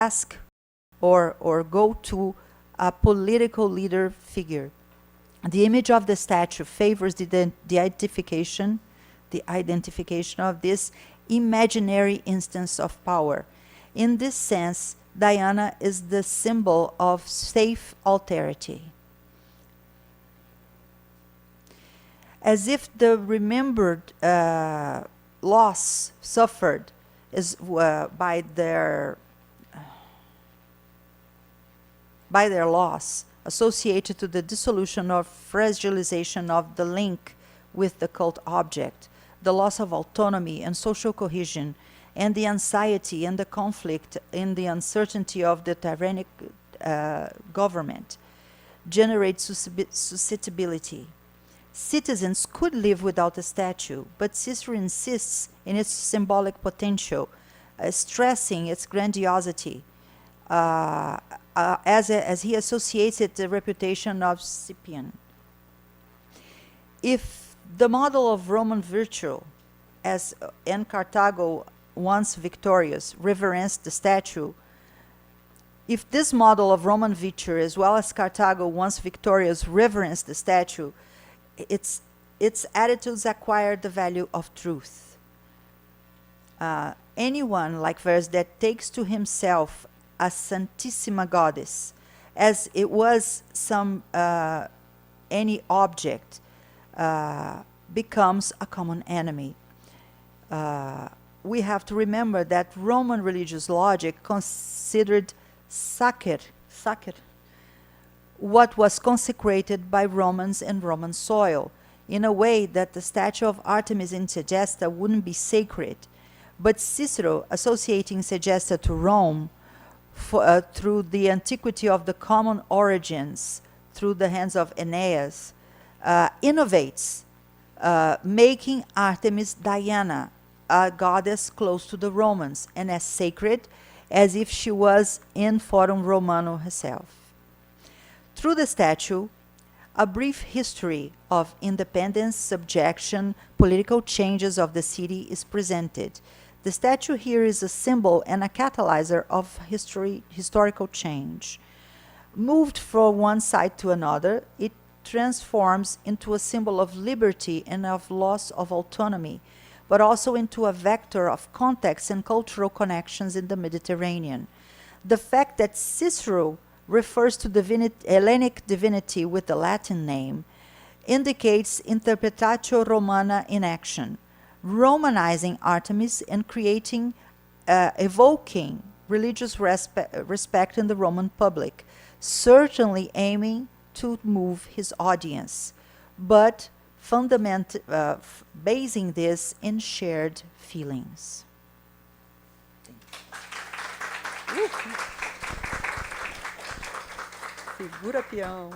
ask or go to a political leader figure. The image of the statue favors the identification of this imaginary instance of power. In this sense, Diana is the symbol of safe alterity. As if the remembered loss suffered is by their loss associated to the dissolution or fragilization of the link with the cult object, the loss of autonomy and social cohesion, and the anxiety and the conflict and the uncertainty of the tyrannic government generate susceptibility. Citizens could live without a statue, but Cicero insists in its symbolic potential, stressing its grandiosity, as he associates it the reputation of Scipion. If the model of Roman virtue, as in Carthago once victorious, reverenced the statue, if this model of Roman virtue, as well as Carthago once victorious, reverenced the statue, its attitudes acquire the value of truth. Anyone, like Verres, that takes to himself a Santissima Goddess, as it was any object, becomes a common enemy. We have to remember that Roman religious logic considered sacred what was consecrated by Romans and Roman soil, in a way that the statue of Artemis in Segesta wouldn't be sacred. But Cicero, associating Segesta to Rome through the antiquity of the common origins, through the hands of Aeneas, innovates, making Artemis Diana, a goddess close to the Romans and as sacred as if she was in Forum Romanum herself. Through the statue, a brief history of independence, subjection, political changes of the city is presented. The statue here is a symbol and a catalyzer of historical change. Moved from one side to another, it transforms into a symbol of liberty and of loss of autonomy, but also into a vector of context and cultural connections in the Mediterranean. The fact that Cicero refers to Hellenic divinity with the Latin name indicates interpretatio romana in action, Romanizing Artemis and evoking religious respect in the Roman public, certainly aiming to move his audience, but basing this in shared feelings. Figura peão.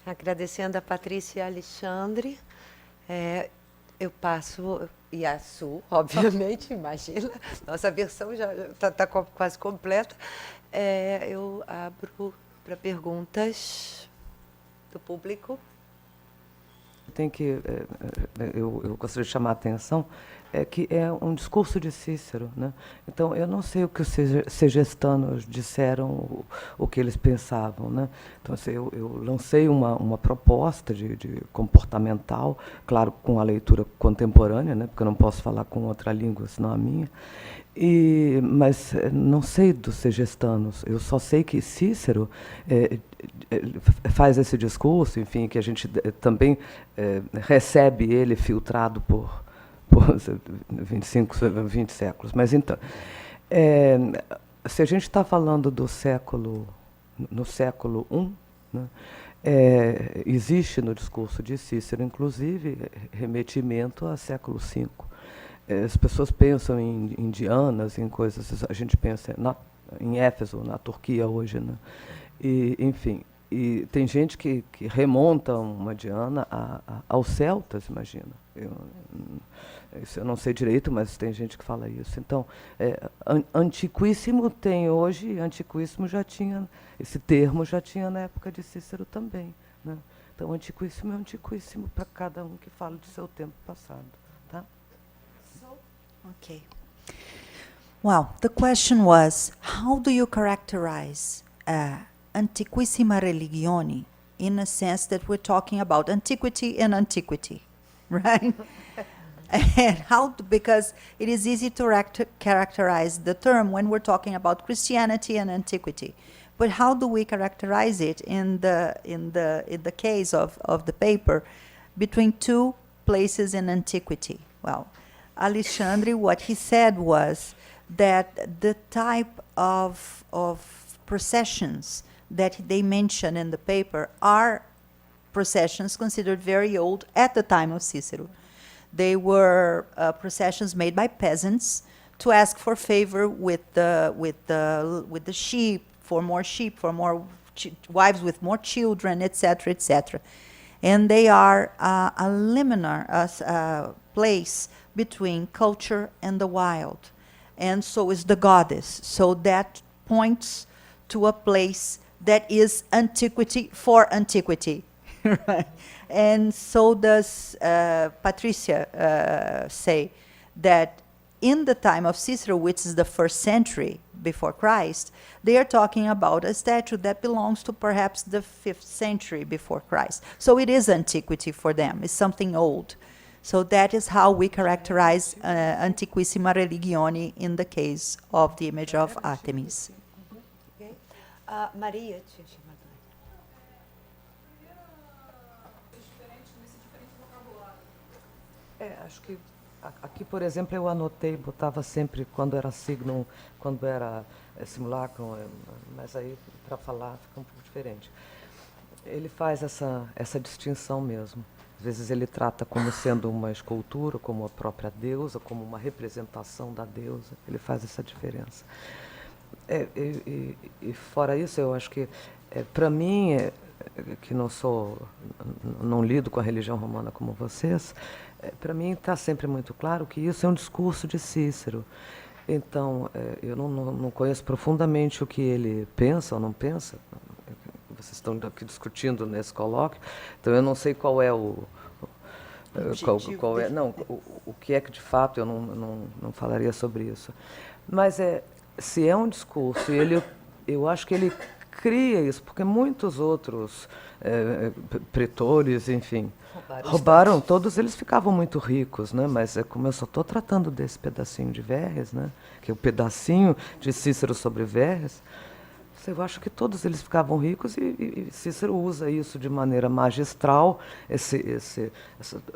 Agradecendo a Patrícia e a Alexandre, eu passo, e a Su, obviamente, imagina, nossa versão já está quase completa. Eu abro para perguntas do público. Eu gostaria de chamar a atenção que é um discurso de Cícero, né? Então eu não sei o que os segestanos disseram, o que eles pensavam, né? Então assim, eu lancei uma proposta de comportamental, claro, com a leitura contemporânea, né? Porque eu não posso falar com outra língua senão a minha. Mas não sei dos segestanos, eu só sei que Cícero faz esse discurso, enfim, que a gente também recebe ele filtrado por 25, 20 séculos. Mas então, se a gente está falando no século I, né, existe no discurso de Cícero, inclusive, remetimento a século V. As pessoas pensam em Dianas, em coisas, a gente pensa em Éfeso, na Turquia hoje, né? Enfim, e tem gente que remonta uma Diana aos celtas, imagina. Isso eu não sei direito, mas tem gente que fala isso. Então, antiquíssimo tem hoje, antiquíssimo já tinha, esse termo já tinha na época de Cícero também, né? Então, antiquíssimo é antiquíssimo para cada um que fala do seu tempo passado. Tá? Ok. Well, the question was, how do you characterize Antiquissima Religione in a sense that we're talking about antiquity and antiquity, right? And because it is easy to characterize the term when we're talking about Christianity and antiquity. But how do we characterize it in the case of the paper between two places in antiquity? Well, Alexandre, what he said was that the type of processions that they mention in the paper are processions considered very old at the time of Cicero. They were processions made by peasants to ask for favor with the sheep, for more wives with more children, etc., etc. And they are a liminar place between culture and the wild. And so is the goddess. So that points to a place that is antiquity for antiquity. Right? And so does Patricia say that in the time of Cicero, which is the 1st century before Christ, they are talking about a statue that belongs to perhaps the 5th century before Christ. So it is antiquity for them. It's something old. So that is how we characterize Antiquissima Religione in the case of the image of Artemis. Okay. Maria tinha chamado. Acho que aqui, por exemplo, eu anotei, botava sempre quando era signo, quando era simulacro, mas aí para falar fica um pouco diferente. Ele faz essa distinção mesmo. Às vezes ele trata como sendo uma escultura, como a própria deusa, como uma representação da deusa. Ele faz essa diferença. E fora isso, eu acho que, para mim, que não lido com a religião romana como vocês, para mim está sempre muito claro que isso é um discurso de Cícero. Então, eu não conheço profundamente o que ele pensa ou não pensa. Vocês estão aqui discutindo nesse colóquio, então eu não sei qual é o que é que de fato eu não falaria sobre isso. Mas se é um discurso, eu acho que ele cria isso, porque muitos outros pretores, enfim, roubaram, todos eles ficavam muito ricos, né? Mas como eu só estou tratando desse pedacinho de Verres, né? Que é o pedacinho de Cícero sobre Verres, eu acho que todos eles ficavam ricos e Cícero usa isso de maneira magistral,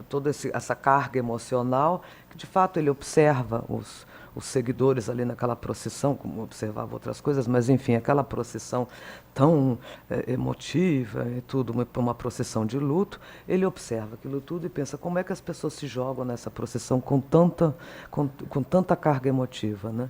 toda essa carga emocional, que de fato ele observa os seguidores ali naquela procissão, como observava outras coisas, mas enfim, aquela procissão tão emotiva e tudo, uma procissão de luto, ele observa aquilo tudo e pensa como é que as pessoas se jogam nessa procissão com tanta carga emotiva, né?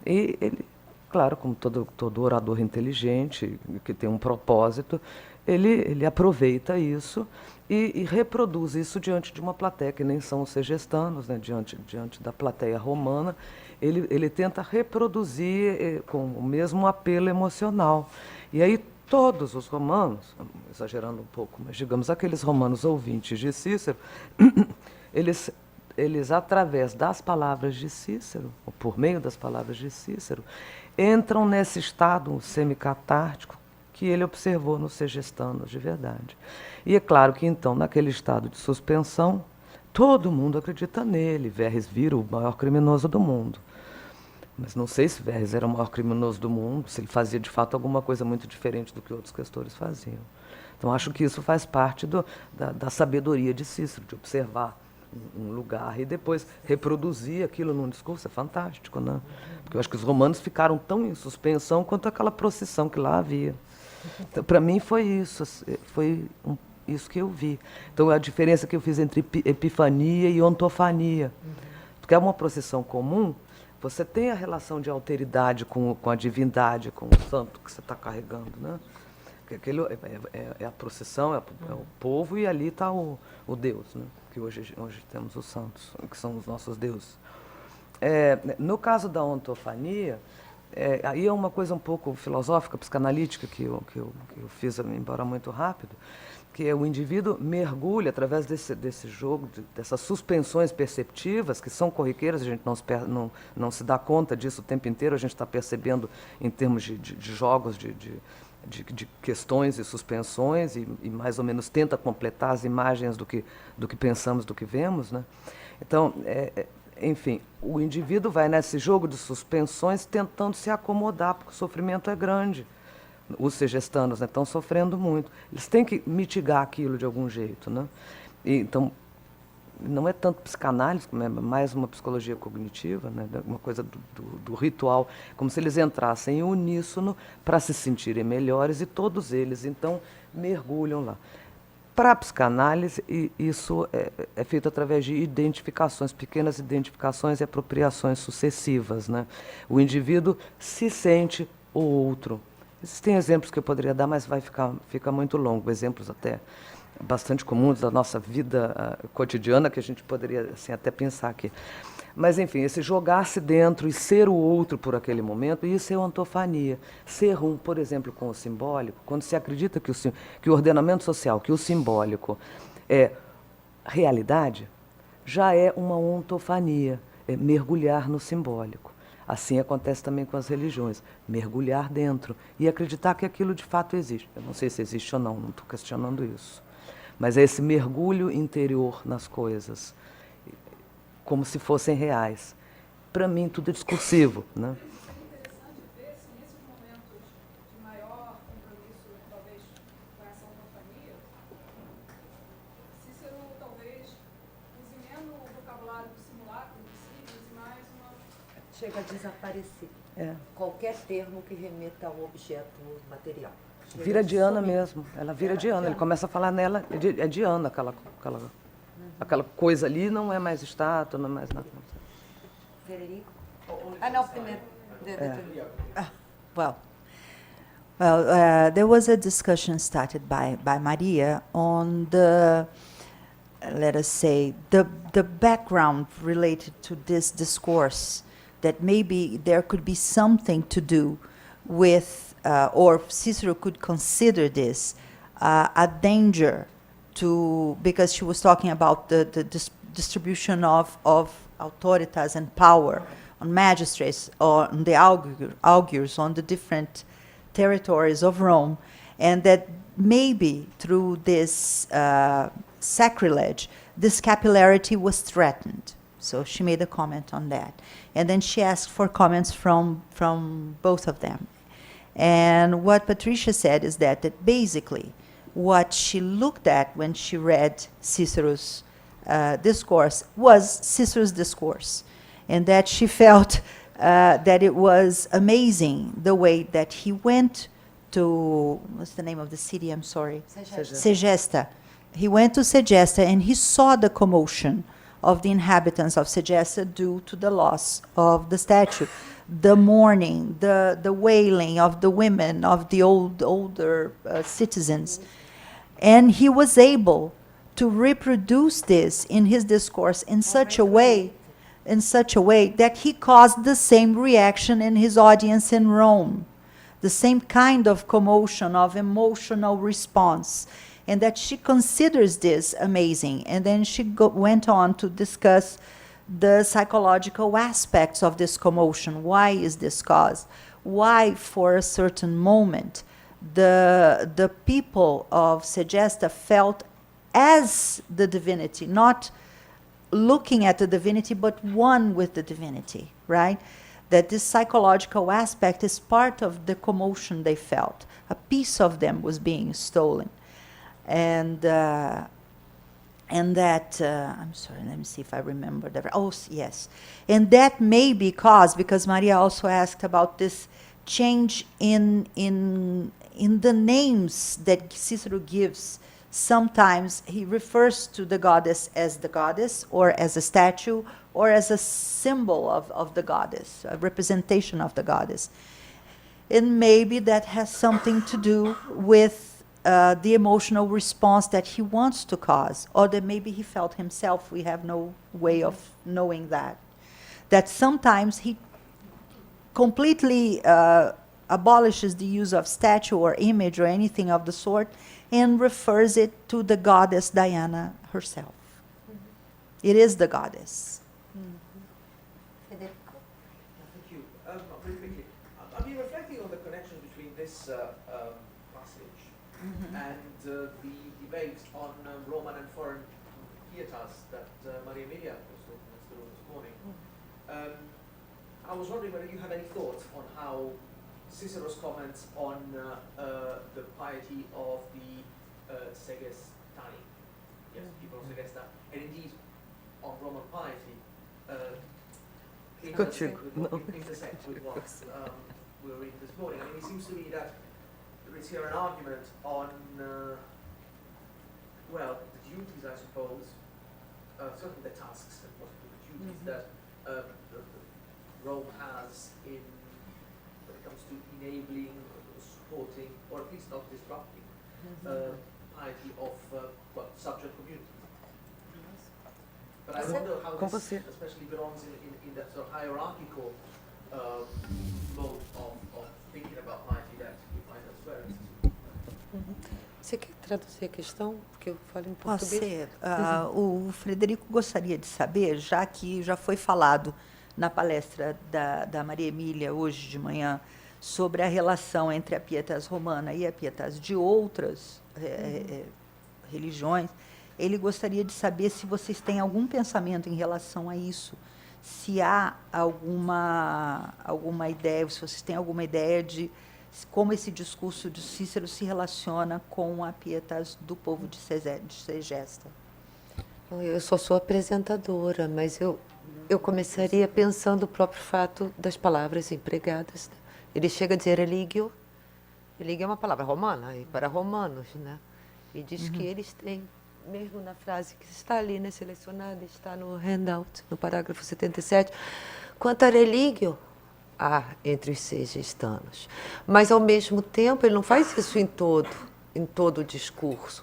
E ele, claro, como todo orador inteligente, que tem um propósito, ele aproveita isso e reproduz isso diante de uma plateia, que nem são os segestanos, né? diante da plateia romana. Ele tenta reproduzir com o mesmo apelo emocional. E aí todos os romanos, exagerando um pouco, mas digamos aqueles romanos ouvintes de Cícero, eles através das palavras de Cícero, ou por meio das palavras de Cícero, entram nesse estado semicatártico que ele observou nos segestanos de verdade. E é claro que, então, naquele estado de suspensão, todo mundo acredita nele. Verres vira o maior criminoso do mundo. Mas não sei se Verres era o maior criminoso do mundo, se ele fazia, de fato, alguma coisa muito diferente do que outros questores faziam. Então, acho que isso faz parte da sabedoria de Cícero, de observar um lugar e depois reproduzir aquilo num discurso. É fantástico, né? Porque eu acho que os romanos ficaram tão em suspensão quanto aquela procissão que lá havia. Então, para mim foi isso, isso que eu vi. Então a diferença que eu fiz entre epifania e ontofania, porque é uma procissão comum, você tem a relação de alteridade com a divindade, com o santo que você está carregando, né? Aquilo é a procissão, é o povo, e ali está o Deus, né? Que hoje temos os santos, que são os nossos deuses. No caso da ontofania, aí é uma coisa um pouco filosófica, psicanalítica, que eu fiz, embora muito rápido, que é o indivíduo mergulha através desse jogo, dessas suspensões perceptivas, que são corriqueiras, a gente não se dá conta disso o tempo inteiro, a gente está percebendo em termos de jogos, de questões e suspensões, e mais ou menos tenta completar as imagens do que pensamos, do que vemos, né? Então, enfim, o indivíduo vai nesse jogo de suspensões tentando se acomodar, porque o sofrimento é grande. Os segestanos, né, estão sofrendo muito. Eles têm que mitigar aquilo de algum jeito, né? Então, não é tanto psicanálise, como é mais uma psicologia cognitiva, né, uma coisa do ritual, como se eles entrassem em uníssono para se sentirem melhores, e todos eles, então, mergulham lá. Para a psicanálise, isso é feito através de identificações, pequenas identificações e apropriações sucessivas, né? O indivíduo se sente o outro. Existem exemplos que eu poderia dar, mas fica muito longo, exemplos até bastante comuns da nossa vida cotidiana, que a gente poderia assim, até pensar aqui. Mas, enfim, esse jogar-se dentro e ser o outro por aquele momento, isso é ontofania. Ser um, por exemplo, com o simbólico, quando se acredita que o ordenamento social, que o simbólico é realidade, já é uma ontofania, é mergulhar no simbólico. Assim acontece também com as religiões, mergulhar dentro e acreditar que aquilo de fato existe. Eu não sei se existe ou não estou questionando isso. Mas é esse mergulho interior nas coisas, como se fossem reais. Para mim, tudo é discursivo, né? Interessante ver se nesses momentos de maior compromisso, talvez, com essa autonomia, Cícero talvez use menos o vocabulário do simulacro em si, use mais uma... Chega a desaparecer. É. Qualquer termo que remeta ao objeto material. Chega Vira a Diana sumir. mesmo, ela vira Diana, ele começa a falar nela, é Diana, aquela coisa ali não é mais estátua, não é mais nada. Frederico? Não, primeiro. Well, there was a discussion started by Maria on the, let us say, the background related to this discourse, that maybe there could be something to do with, or Cicero could consider this a danger to, because she was talking about the distribution of autoritas and power on magistrates, or on the augurs, on the different territories of Rome, and that maybe through this sacrilege, this capillarity was threatened. So she made a comment on that. And then she asked for comments from both of them. And what Patricia said is that basically what she looked at when she read Cicero's discourse was Cicero's discourse, and that she felt that it was amazing the way that he went to, what's the name of the city? I'm sorry. Segesta. He went to Segesta and he saw the commotion of the inhabitants of Segesta due to the loss of the statue, the mourning, the wailing of the women, of the older citizens. And he was able to reproduce this in his discourse in such a way that he caused the same reaction in his audience in Rome, the same kind of commotion, of emotional response, and that she considers this amazing. And then she went on to discuss the psychological aspects of this commotion. Why is this caused? Why, for a certain moment, the people of Segesta felt as the divinity, not looking at the divinity, but one with the divinity, right? That this psychological aspect is part of the commotion they felt. A piece of them was being stolen. And that, I'm sorry, let me see if I remember that. Oh, yes. And that may be caused, because Maria also asked about this change in the names that Cicero gives. Sometimes he refers to the goddess, or as a statue, or as a symbol of the goddess, a representation of the goddess. And maybe that has something to do with the emotional response that he wants to cause, or that maybe he felt himself. We have no way of knowing that. That sometimes he completely abolishes the use of statue or image or anything of the sort and refers it to the goddess Diana herself. It is the goddess. Federico? Thank you. Very quickly, I've been reflecting on the connection between this passage and the debate on Roman and foreign pietas that Maria Emilia was talking us through this morning. I was wondering whether you have any thoughts on how Cicero's comments on the piety of the Segestani, yes, people of Segesta, and indeed on Roman piety, intersect with what we were reading this morning. I mean, it seems to me that there is here an argument on, well, the duties, I suppose, certainly the tasks and possibly the duties that Rome has in when it comes to enabling, supporting, or at least not disrupting, piety of subject communities. But I wonder how this especially belongs in that sort of hierarchical mode of thinking about piety that we find elsewhere. Você quer traduzir a questão? Porque eu falo em Pode português. ser. O Frederico gostaria de saber, já que já foi falado na palestra da Maria Emília hoje de manhã, sobre a relação entre a pietas romana e a pietas de outras religiões, ele gostaria de saber se vocês têm algum pensamento em relação a isso, se há alguma ideia, se vocês têm alguma ideia de como esse discurso de Cícero se relaciona com a pietas do povo de Segesta. Eu só sou apresentadora, mas eu começaria pensando o próprio fato das palavras empregadas. Ele chega a dizer religio. Religio é uma palavra romana, e para romanos, né? E diz que eles têm, mesmo na frase que está ali, né, selecionada, está no handout, no parágrafo 77, quanto a religio, há entre os segestanos. Mas, ao mesmo tempo, ele não faz isso em todo o discurso.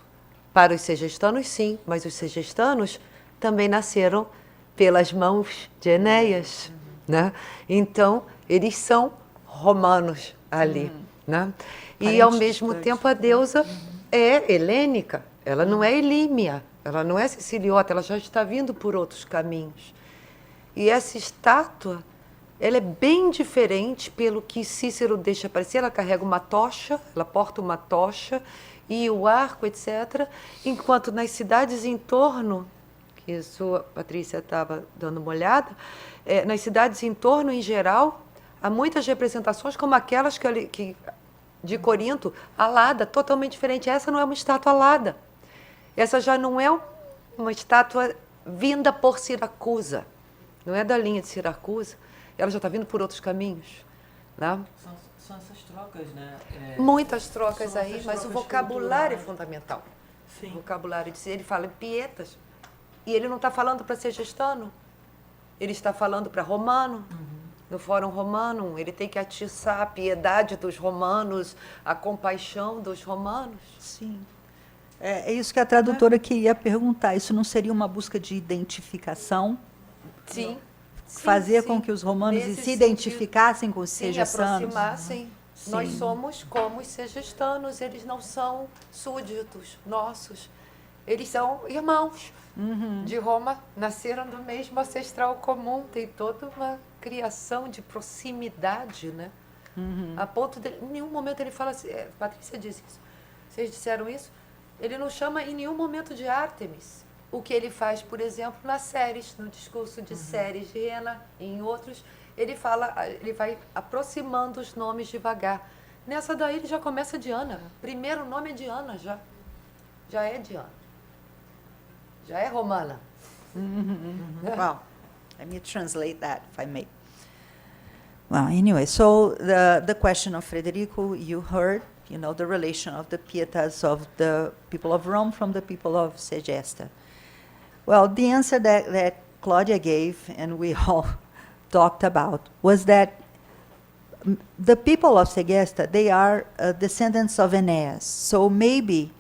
Para os segestanos, sim, mas os segestanos também nasceram pelas mãos de Enéas, né? Então, eles são romanos ali, né? E, ao mesmo tempo, a deusa é helênica, ela não é elímia, ela não é siciliota, ela já está vindo por outros caminhos. E essa estátua, ela é bem diferente pelo que Cícero deixa aparecer. Ela carrega uma tocha, ela porta uma tocha e o arco, etc. Enquanto nas cidades em torno, que a sua Patrícia estava dando uma olhada, nas cidades em torno, em geral, há muitas representações como aquelas que de Corinto, alada, totalmente diferente. Essa não é uma estátua alada. Essa já não é uma estátua vinda por Siracusa. Não é da linha de Siracusa. Ela já está vindo por outros caminhos. Né? São essas trocas, né? Muitas trocas são aí, essas mas o trocas vocabulário é culturais. fundamental. Sim. O vocabulário, ele fala em pietas, e ele não está falando para segestano, ele está falando para romano. No Fórum Romano, ele tem que atiçar a piedade dos romanos, a compaixão dos romanos. Sim. É isso que a tradutora queria perguntar. Isso não seria uma busca de identificação? Sim. Fazer com que os romanos Nesse se identificassem com os se segestanos? aproximassem. Sim. Nós somos como os segestanos, eles não são súditos nossos. Eles são irmãos de Roma, nasceram do mesmo ancestral comum, tem toda uma criação de proximidade, né? A ponto de, em nenhum momento ele fala assim, Patrícia disse isso, vocês disseram isso? Ele não chama em nenhum momento de Ártemis. O que ele faz, por exemplo, nas séries, no discurso de séries de Rena e em outros, ele vai aproximando os nomes devagar. Nessa daí ele já começa Diana. Primeiro nome é Diana, já é Diana. Já é romana. Well, let me translate that, if I may. Well, anyway, so the question of Frederico, you heard, the relation of the pietas of the people of Rome from the people of Segesta. Well, the answer that Claudia gave, and we all talked about, was that the people of Segesta, they are descendants of Aeneas. So maybe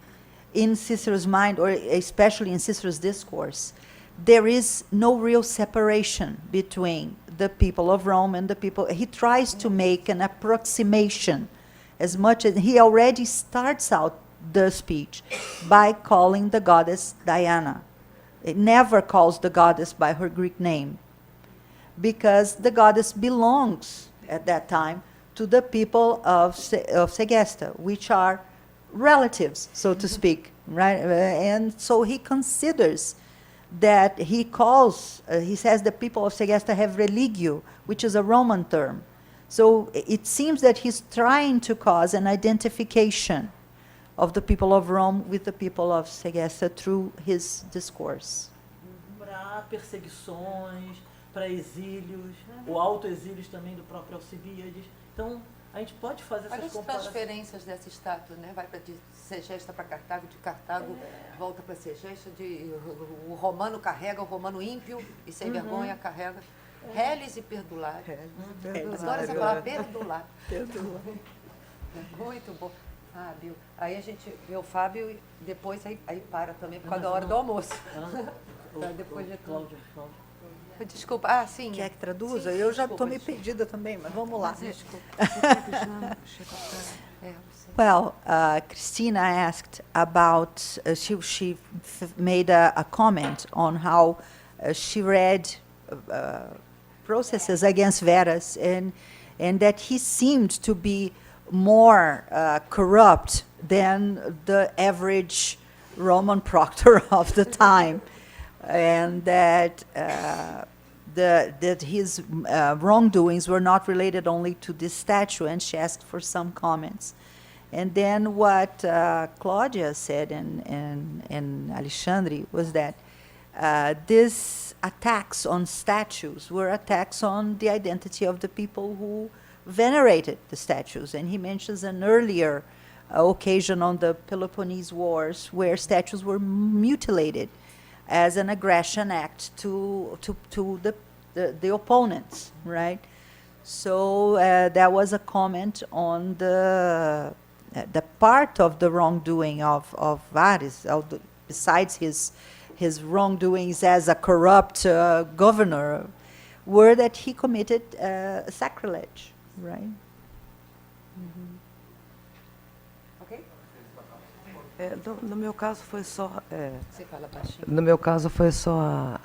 in Cicero's mind, or especially in Cicero's discourse, there is no real separation between the people of Rome and the people. He tries to make an approximation as much as he already starts out the speech by calling the goddess Diana. It never calls the goddess by her Greek name because the goddess belongs at that time to the people of Segesta, which are relatives, so to speak, right? And so he considers that he calls, he says the people of Segesta have religio, which is a Roman term. So it seems that he's trying to cause an identification of the people of Rome with the people of Segesta through his discourse. Para perseguições, para exílios, o autoexílios também do próprio Alcibíades. Então, a gente pode fazer Olha essas as comparações. transferências dessa estátua, né? Vai de Segesta para Cartago, de Cartago volta para Segesta, o romano carrega, o romano ímpio e sem vergonha carrega. Reles e perdular. Adoro essa palavra, perdular. Muito bom. Fábio. Aí a gente vê o Fábio e depois aí para também por causa da hora do almoço. Depois de tudo. Cláudio. Desculpa. Sim. Quer que traduza? Sim, Eu já desculpa, estou meio perdida também, mas vamos lá. Desculpa. Well, Christina asked about, she made a comment on how she read processes against Veras and that he seemed to be more corrupt than the average Roman proctor of the time, and that that his wrongdoings were not related only to this statue, and she asked for some comments. And then what Claudia said and Alexandre was that these attacks on statues were attacks on the identity of the people who venerated the statues. And he mentions an earlier occasion on the Peloponnese Wars where statues were mutilated as an aggression act to the opponents, right? So that was a comment on the part of the wrongdoing of Varus, besides his wrongdoings as a corrupt governor, were that he committed sacrilege, right? Ok? No meu caso foi só Você fala baixinho. no meu caso foi só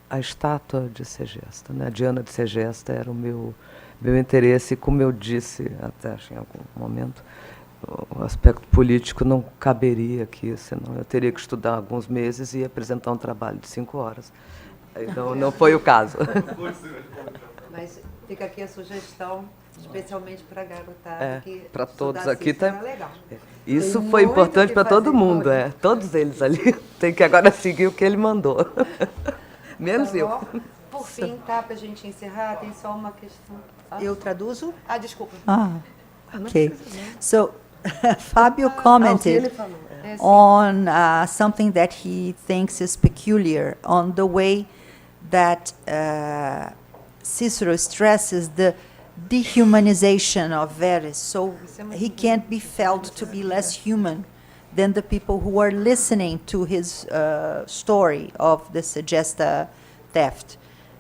a estátua de Segesta, né? A Diana de Segesta era o meu interesse, e como eu disse até acho, em algum momento, o aspecto político não caberia aqui, senão eu teria que estudar alguns meses e apresentar um trabalho de 5 horas. Então não foi o caso. Mas fica aqui a sugestão, especialmente para a garotada que para todos estudar aqui Cícero tá. é legal. Isso Tem foi muito importante que para todo fazer mundo, hoje. todos eles ali. Tem que agora seguir o que ele mandou. Menos eu. Tá bom? Por fim, tá, para a gente encerrar, tem só uma questão. Eu traduzo? Ah, desculpa. Okay. So Fabio commented on something that he thinks is peculiar on the way that Cicero stresses the dehumanization of Verres. So he can't be felt to be less human than the people who are listening to his story of the Segesta theft.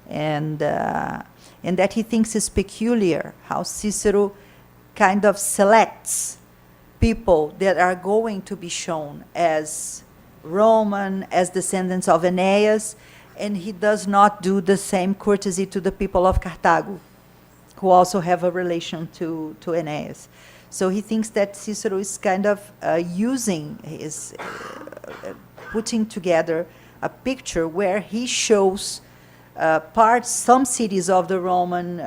And that he thinks is peculiar, how Cicero kind of selects people that are going to be shown as Roman, as descendants of Aeneas, and he does not do the same courtesy to the people of Carthago, who also have a relation to Aeneas. So he thinks that Cicero is kind of using his, putting together a picture where he shows some cities of the Roman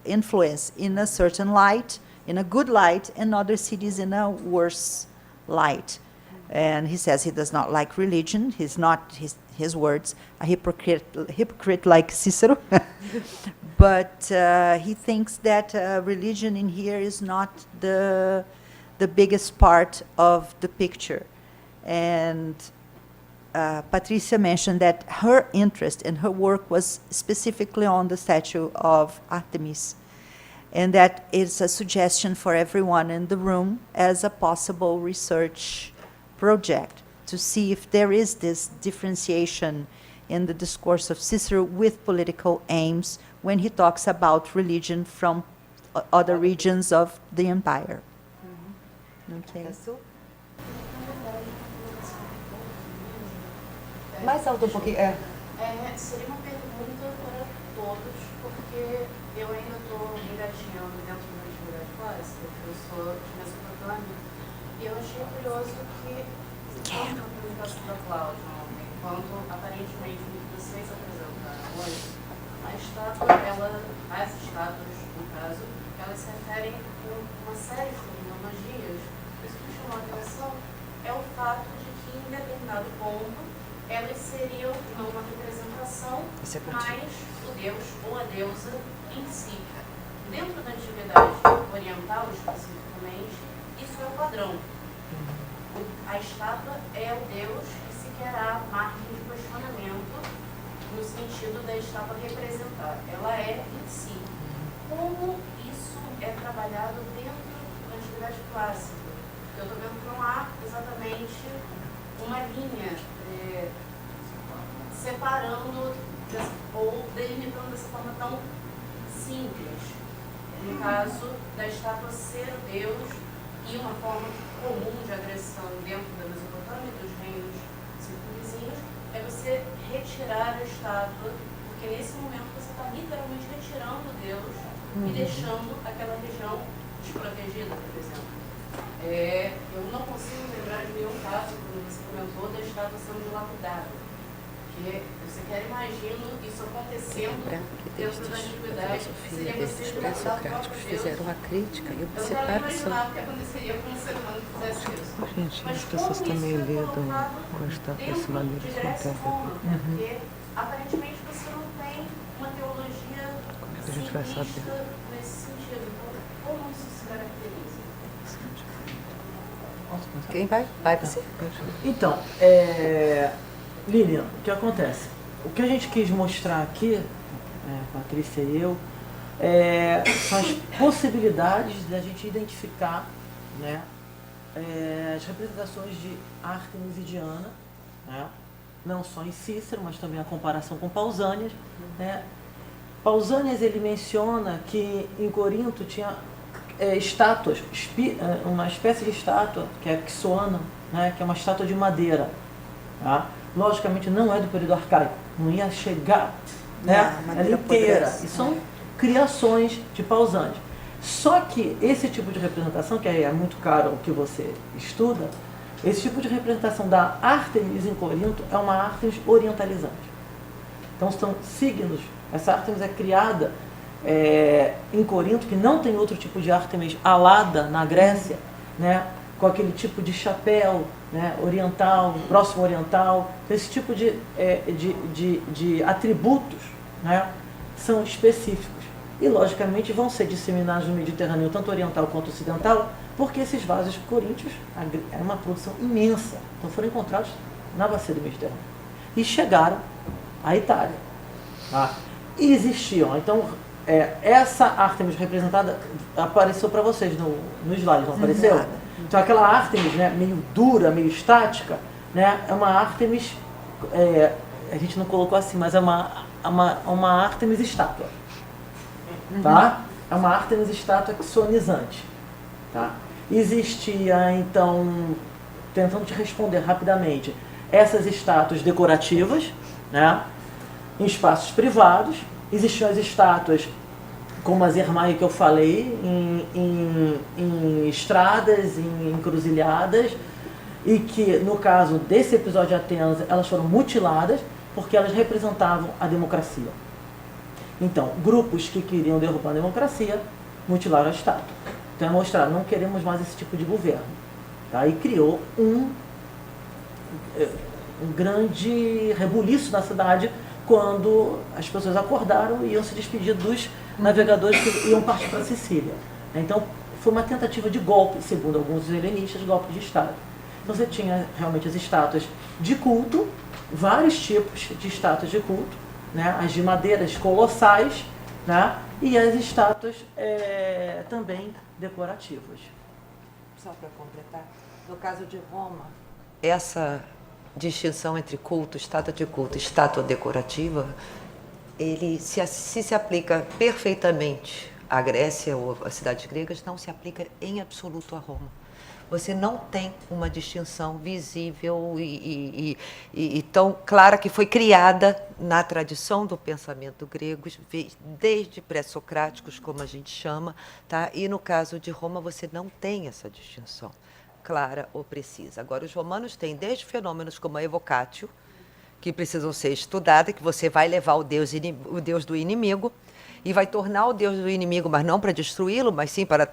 influence in a certain light, in a good light, and other cities in a worse light. And he says he does not like religion. He's not, his words, a hypocrite like Cicero. But he thinks that religion in here is not the biggest part of the picture. And Patricia mentioned that her interest and her work was specifically on the statue of Artemis, and that it's a suggestion for everyone in the room as a possible research project to see if there is this differentiation in the discourse of Cicero with political aims, when he talks about religion from other regions of the empire. Okay. Mais alto um pouquinho. Seria uma pergunta para todos, porque eu ainda estou engatinhando dentro da antiguidade clássica, porque eu sou de Mesopotâmia, e eu achei curioso que, tanto na apresentação da Cláudia ontem, quanto aparentemente o que vocês apresentaram hoje, as estátuas, no caso, elas se referem a uma série de terminologias. Isso que me chamou a atenção é o fato de que, em determinado ponto, elas seriam não uma representação, mas o deus ou a deusa em si. Dentro da antiguidade oriental, especificamente, isso é o padrão. A estátua é o deus e sequer há margem de questionamento no sentido da estátua representar. Ela é em si. Como isso é trabalhado dentro da antiguidade clássica? Eu estou vendo que não há exatamente uma linha separando ou delimitando dessa forma tão simples. No caso da estátua ser o deus e uma forma comum de agressão dentro da Mesopotâmia e dos reinos circunvizinhos é você retirar a estátua, porque nesse momento você está literalmente retirando o deus e deixando aquela região desprotegida, por exemplo. Eu não consigo lembrar de nenhum caso, como você comentou, da estátua sendo dilapidada. Porque eu sequer imagino isso acontecendo dentro da antiguidade. Seria você dilapidar o próprio Deus. Fizeram uma crítica e Eu não quero nem imaginar o que aconteceria com um ser humano que fizesse isso. Gente, Mas as pessoas como também isso é lidam colocado com a estátua dentro dessa maneira de com Grécia e terra. Roma, porque aparentemente você não tem uma teologia A gente vai saber. simplista nesse sentido. Então, como isso se caracteriza? Quem vai? Vai você. Então, Lilian, o que acontece? O que a gente quis mostrar aqui, Patrícia e eu, são as possibilidades da gente identificar, né, as representações de Ártemis e Diana, né, não só em Cícero, mas também a comparação com Pausânias. Né. Pausânias, ele menciona que em Corinto tinha estátuas, uma espécie de estátua, que é a Xoana, né, que é uma estátua de madeira. Tá? Logicamente não é do período arcaico, não ia chegar, né, ela inteira. E são criações de Pausânias. Só que esse tipo de representação, que é muito caro o que você estuda, esse tipo de representação da Ártemis em Corinto é uma Ártemis orientalizante. Então são signos. Essa Ártemis é criada em Corinto, que não tem outro tipo de Ártemis alada na Grécia, né, com aquele tipo de chapéu, né, oriental, próximo oriental. Esse tipo de atributos, né, são específicos. E, logicamente, vão ser disseminados no Mediterrâneo, tanto oriental quanto ocidental, porque esses vasos coríntios é uma produção imensa. Então, foram encontrados na bacia do Mediterrâneo. E chegaram à Itália. Tá? E existiam. Então, essa Ártemis representada apareceu para vocês no slide, não apareceu? Nada. Então, aquela Ártemis, né, meio dura, meio estática, né, é uma Ártemis, a gente não colocou assim, mas é uma Ártemis estátua. Tá? É uma Ártemis estátua xonizante. Tá? Existia, então, tentando te responder rapidamente, essas estátuas decorativas, né, em espaços privados. Existiam as estátuas, como as Hermae que eu falei, em estradas, em encruzilhadas, e que, no caso desse episódio de Atenas, elas foram mutiladas porque elas representavam a democracia. Então, grupos que queriam derrubar a democracia mutilaram a estátua. Então, é mostrar, não queremos mais esse tipo de governo. Tá? E criou um grande rebuliço na cidade quando as pessoas acordaram e iam se despedir dos navegadores que iam partir para Sicília. Então, foi uma tentativa de golpe, segundo alguns helenistas, golpe de Estado. Então, você tinha realmente as estátuas de culto, vários tipos de estátuas de culto, né? As de madeiras colossais, né? E as estátuas também decorativas. Só para completar, no caso de Roma, essa distinção entre culto, estátua de culto e estátua decorativa ele se aplica perfeitamente à Grécia ou às cidades gregas, não se aplica em absoluto a Roma. Você não tem uma distinção visível e tão clara que foi criada na tradição do pensamento grego, desde pré-socráticos, como a gente chama, tá? E no caso de Roma você não tem essa distinção clara ou precisa. Agora, os romanos têm desde fenômenos como a evocatio, que precisam ser estudadas, que você vai levar o Deus do inimigo e vai tornar o Deus do inimigo, mas não para destruí-lo, mas sim para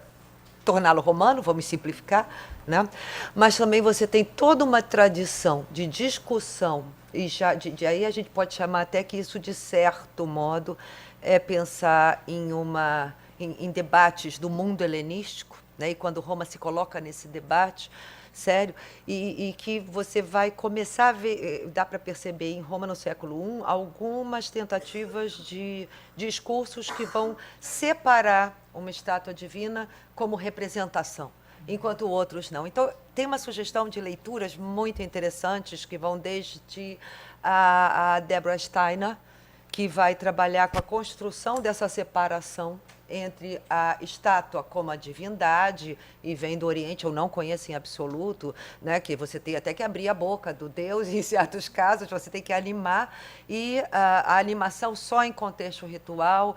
torná-lo romano, vamos simplificar, né? Mas também você tem toda uma tradição de discussão, e já de aí a gente pode chamar até que isso, de certo modo, é pensar em debates do mundo helenístico, né? E quando Roma se coloca nesse debate, sério, e que você vai começar a ver, dá para perceber em Roma no século I, algumas tentativas de discursos que vão separar uma estátua divina como representação, enquanto outros não. Então, tem uma sugestão de leituras muito interessantes que vão desde a Deborah Steiner, que vai trabalhar com a construção dessa separação entre a estátua como a divindade, e vem do Oriente, eu não conheço em absoluto, né, que você tem até que abrir a boca do Deus, e em certos casos você tem que animar, e a animação só em contexto ritual,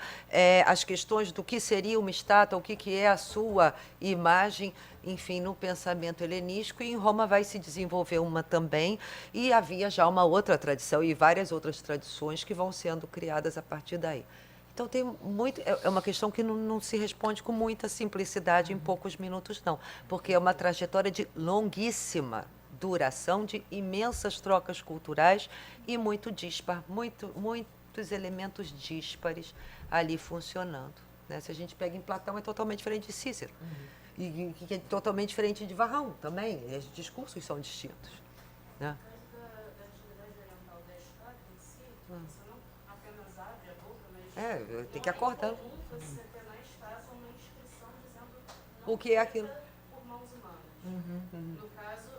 as questões do que seria uma estátua, o que é a sua imagem, enfim, no pensamento helenístico, e em Roma vai se desenvolver uma também, e havia já uma outra tradição e várias outras tradições que vão sendo criadas a partir daí. Então, tem muito, é uma questão que não se responde com muita simplicidade em poucos minutos, não, porque é uma trajetória de longuíssima duração, de imensas trocas culturais e muito dispar, muitos elementos díspares ali funcionando, né? Se a gente pega em Platão, é totalmente diferente de Cícero, e que é totalmente diferente de Varrão também, os discursos são distintos, né? Da atividade oriental da estátua em si, você não apenas abre a boca, mas Tem que ir acordando. você ter na estátua uma inscrição dizendo O que é aquilo? por mãos humanas. No caso,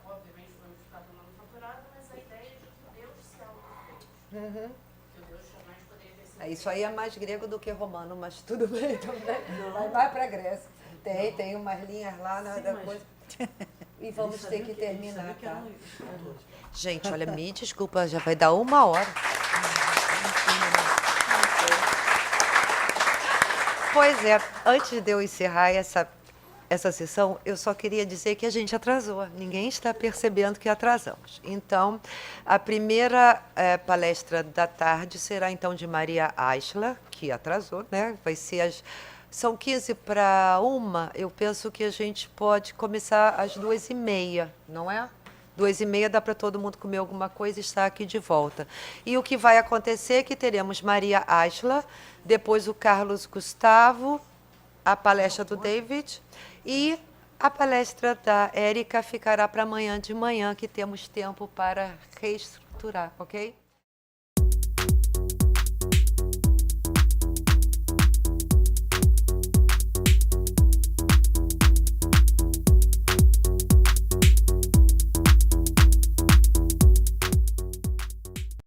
obviamente, foi uma estátua manufaturada, mas a ideia de que Deus se auto-fez. Que o Deus jamais poderia ter sido. Isso aí é mais grego do que romano, mas tudo bem também. Vai para a Grécia. Tem umas linhas lá da coisa. E vamos ter que terminar, tá? Gente, olha, me desculpa, já vai dar 1 hora. Pois é, antes de eu encerrar essa sessão, eu só queria dizer que a gente atrasou. Ninguém está percebendo que atrasamos. Então, a primeira palestra da tarde será, então, de Maria Eichler, que atrasou, né? Vai ser são 15:45. Eu penso que a gente pode começar às 2:30, não é? 2:30 dá para todo mundo comer alguma coisa e estar aqui de volta. E o que vai acontecer é que teremos Maria Eichler, depois o Carlos Gustavo, a palestra do David, e a palestra da Érica ficará para amanhã de manhã, que temos tempo para reestruturar, ok?